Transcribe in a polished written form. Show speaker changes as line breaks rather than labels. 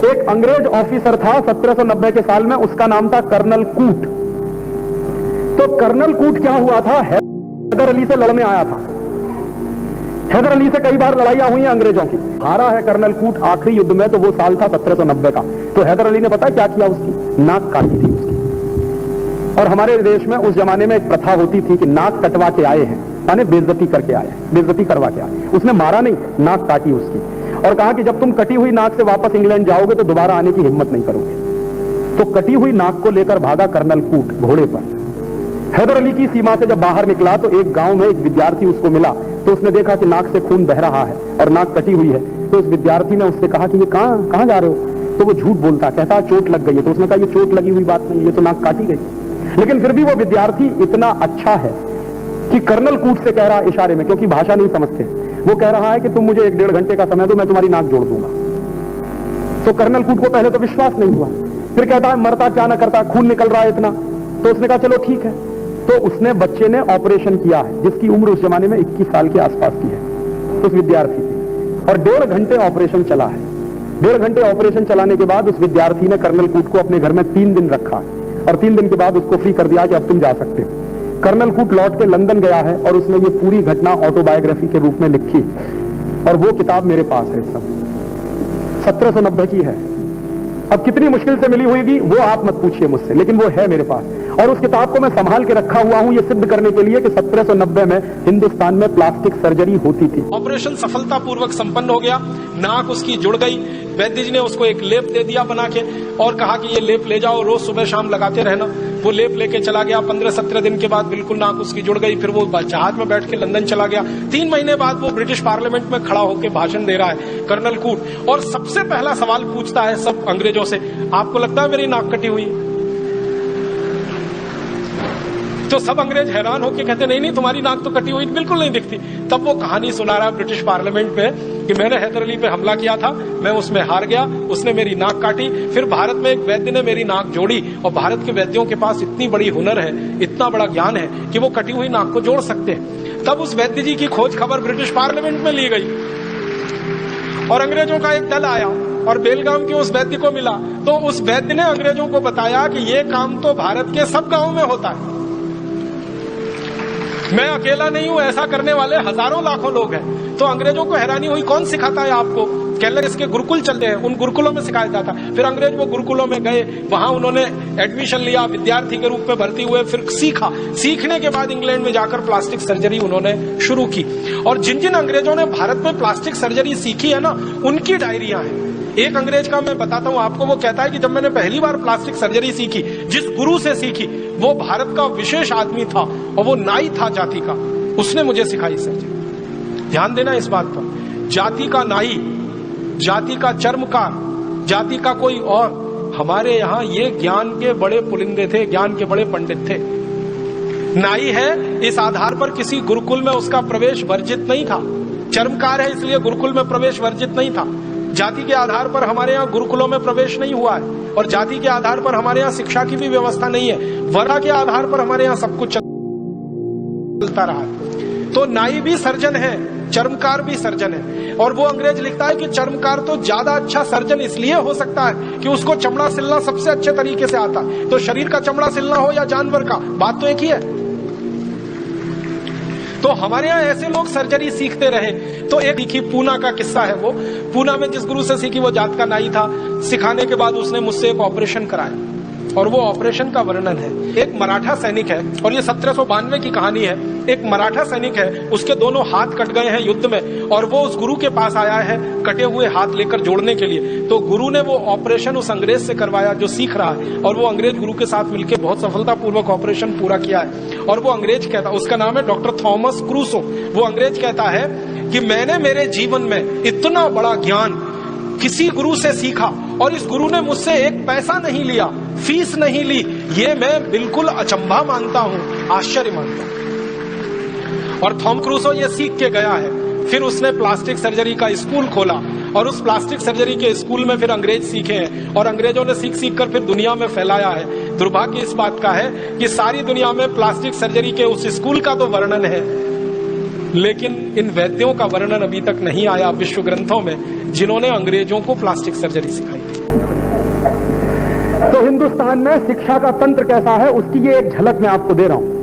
एक अंग्रेज ऑफिसर था 1790 के साल में, उसका नाम था कर्नल कूट। तो कर्नल कूट क्या हुआ था, हैदर अली से लड़ने आया था। हैदर अली से कई बार लड़ाइयां हुई हैं अंग्रेजों की, हारा है कर्नल कूट आखिरी युद्ध में। तो वो साल था 1790 का। तो हैदर अली ने पता क्या किया, उसकी नाक काटी थी उसकी। और हमारे देश में उस जमाने में एक प्रथा होती थी कि नाक कटवा के आए हैं, माने बेइज्जती करके आए, बेइज्जती करवा के आए। उसने मारा नहीं, नाक काटी उसकी, और कहा कि जब तुम कटी हुई नाक से वापस इंग्लैंड जाओगे तो दोबारा आने की हिम्मत नहीं करोगे। तो कटी हुई नाक को लेकर भागा कर्नल कूट घोड़े पर। हैदर अली की सीमा से जब बाहर निकला तो एक गांव में एक विद्यार्थी उसको मिला। तो उसने देखा कि नाक से खून बह रहा है और नाक कटी हुई है। तो उस विद्यार्थी ने उससे कहा कि ये कहां जा रहे हो? तो वो झूठ बोलता, कहता चोट लग गई है। तो उसने कहा ये चोट लगी हुई बात नहीं, ये तो नाक काटी गई। लेकिन फिर भी वो विद्यार्थी इतना अच्छा है कि कर्नल कूट से कह रहा है इशारे में, क्योंकि भाषा नहीं समझते, वो कह रहा है कि तुम मुझे 1-1.5 घंटे का समय दो, मैं तुम्हारी नाक जोड़ दूंगा। तो कर्नल कूट को पहले तो विश्वास नहीं हुआ, फिर कहता है मरता क्या ना करता, खून निकल रहा है इतना। तो उसने कहा चलो ठीक है। तो उसने बच्चे ने ऑपरेशन किया है, जिसकी उम्र उस जमाने में 21 साल के आसपास की है, उस विद्यार्थी की, और 1.5 घंटे ऑपरेशन चला है। 1.5 घंटे ऑपरेशन चलाने के बाद उस विद्यार्थी ने कर्नल कूट को अपने घर में 3 दिन रखा, और 3 दिन के बाद उसको फ्री कर दिया कि अब तुम जा सकते हो। कर्नल कूट लौट के लंदन गया है और उसने ये पूरी घटना ऑटोबायोग्राफी के रूप में लिखी, और वो किताब मेरे पास है। सब 1790 की है। अब कितनी मुश्किल से मिली हुई वो आप मत पूछिए मुझसे, लेकिन वो है मेरे पास। और उस किताब को मैं संभाल के रखा हुआ हूं ये सिद्ध करने के लिए कि 1790 में हिंदुस्तान में प्लास्टिक सर्जरी होती थी।
ऑपरेशन सफलतापूर्वक संपन्न हो गया, नाक उसकी जुड़ गई। वैद्य जी ने उसको एक लेप दे दिया बना के और कहा कि ये लेप ले जाओ, रोज सुबह शाम लगाते रहना। वो लेप लेके चला गया। 15-17 दिन के बाद बिल्कुल नाक उसकी जुड़ गई। फिर वो जहाज में बैठ के लंदन चला गया। 3 महीने बाद वो ब्रिटिश पार्लियामेंट में खड़ा होकर भाषण दे रहा है कर्नल कूट, और सबसे पहला सवाल पूछता है सब अंग्रेजों से, आपको लगता है मेरी नाक कटी हुई? तो सब अंग्रेज हैरान होकर कहते नहीं तुम्हारी नाक तो कटी हुई बिल्कुल नहीं दिखती। तब वो कहानी सुना रहा ब्रिटिश पार्लियामेंट में कि मैंने हैदर अली पे हमला किया था, मैं उसमें हार गया, उसने मेरी नाक काटी, फिर भारत में एक वैद्य ने मेरी नाक जोड़ी, और भारत के वैद्यों के पास इतनी बड़ी हुनर है, इतना बड़ा ज्ञान है कि वो कटी हुई नाक को जोड़ सकते हैं। तब उस वैद्य जी की खोज खबर ब्रिटिश पार्लियामेंट में ली गई, और अंग्रेजों का एक दल आया और बेलगाम के उस वैद्य को मिला। तो उस वैद्य ने अंग्रेजों को बताया कि ये काम तो भारत के सब गांव में होता है, मैं अकेला नहीं हूं, ऐसा करने वाले हजारों लाखों लोग हैं। तो अंग्रेजों को हैरानी हुई, कौन सिखाता है आपको? कहने लगे इसके गुरुकुल चलते हैं, उन गुरुकुलों में सिखाया जाता। फिर अंग्रेज वो गुरुकुलों में गए, वहां उन्होंने एडमिशन लिया, विद्यार्थी के रूप में भर्ती हुए, फिर सीखा। सीखने के बाद इंग्लैंड में जाकर प्लास्टिक सर्जरी उन्होंने शुरू की। और जिन जिन अंग्रेजों ने भारत में प्लास्टिक सर्जरी सीखी है ना, उनकी डायरियां हैं। एक अंग्रेज का मैं बताता हूं आपको, वो कहता है कि जब मैंने पहली बार प्लास्टिक सर्जरी सीखी, जिस गुरु से सीखी वो भारत का विशेष आदमी था, और वो नाई था जाति का, उसने मुझे सिखाई सर्जरी। ध्यान देना इस बात पर, जाति का नाई, जाति का चर्मकार, जाति का कोई और। हमारे यहाँ ये ज्ञान के बड़े पुलिंदे थे, ज्ञान के बड़े पंडित थे। नाई है इस आधार पर किसी गुरुकुल में उसका प्रवेश वर्जित नहीं था, चर्मकार है इसलिए गुरुकुल में प्रवेश वर्जित नहीं था। जाति के आधार पर हमारे यहाँ गुरुकुलों में प्रवेश नहीं हुआ है, और जाति के आधार पर हमारे यहाँ शिक्षा की भी व्यवस्था नहीं है। वर्ण के आधार पर हमारे यहाँ सब कुछ चलता रहा है। तो नाई भी सर्जन है, चर्मकार भी सर्जन है। और वो अंग्रेज लिखता है कि चर्मकार तो ज्यादा अच्छा सर्जन इसलिए हो सकता है कि उसको चमड़ा सिलना सबसे अच्छे तरीके से आता है। तो शरीर का चमड़ा सिलना हो या जानवर का, बात तो एक ही है। तो हमारे यहाँ ऐसे लोग सर्जरी सीखते रहे। तो एक सीखी, पूना का किस्सा है वो। पूना में जिस गुरु से सीखी वो जात का नाई था। सिखाने के बाद उसने मुझसे एक ऑपरेशन कराया, और वो ऑपरेशन का वर्णन है। एक मराठा सैनिक है, और ये 1792 की कहानी है। एक मराठा सैनिक है, उसके दोनों हाथ कट गए हैं युद्ध में, और वो उस गुरु के पास आया है कटे हुए हाथ लेकर जोड़ने के लिए। तो गुरु ने वो ऑपरेशन उस अंग्रेज से करवाया जो सीख रहा है, और वो अंग्रेज गुरु के साथ मिलकर बहुत सफलतापूर्वक ऑपरेशन पूरा किया है। और वो अंग्रेज कहता, उसका नाम है डॉक्टर थॉमस क्रूसो। वो अंग्रेज कहता है कि मैंने मेरे जीवन में इतना बड़ा ज्ञान किसी गुरु से सीखा, और इस गुरु ने मुझसे एक पैसा नहीं लिया, फीस नहीं ली। ये मैं बिल्कुल अचंभा मानता हूं, आश्चर्य मानता हूं। और थॉम क्रूसो ये सीख के गया है। फिर उसने प्लास्टिक सर्जरी का स्कूल खोला, और उस प्लास्टिक सर्जरी के स्कूल में फिर अंग्रेज सीखे हैं, और अंग्रेजों ने सीख सीख कर फिर दुनिया में फैलाया है। दुर्भाग्य इस बात का है कि सारी दुनिया में प्लास्टिक सर्जरी के उस स्कूल का तो वर्णन है, लेकिन इन वैद्यों का वर्णन अभी तक नहीं आया विश्व ग्रंथों में, जिन्होंने अंग्रेजों को प्लास्टिक सर्जरी सिखाई थी।
तो हिंदुस्तान में शिक्षा का तंत्र कैसा है उसकी ये एक झलक मैं आपको दे रहा हूं।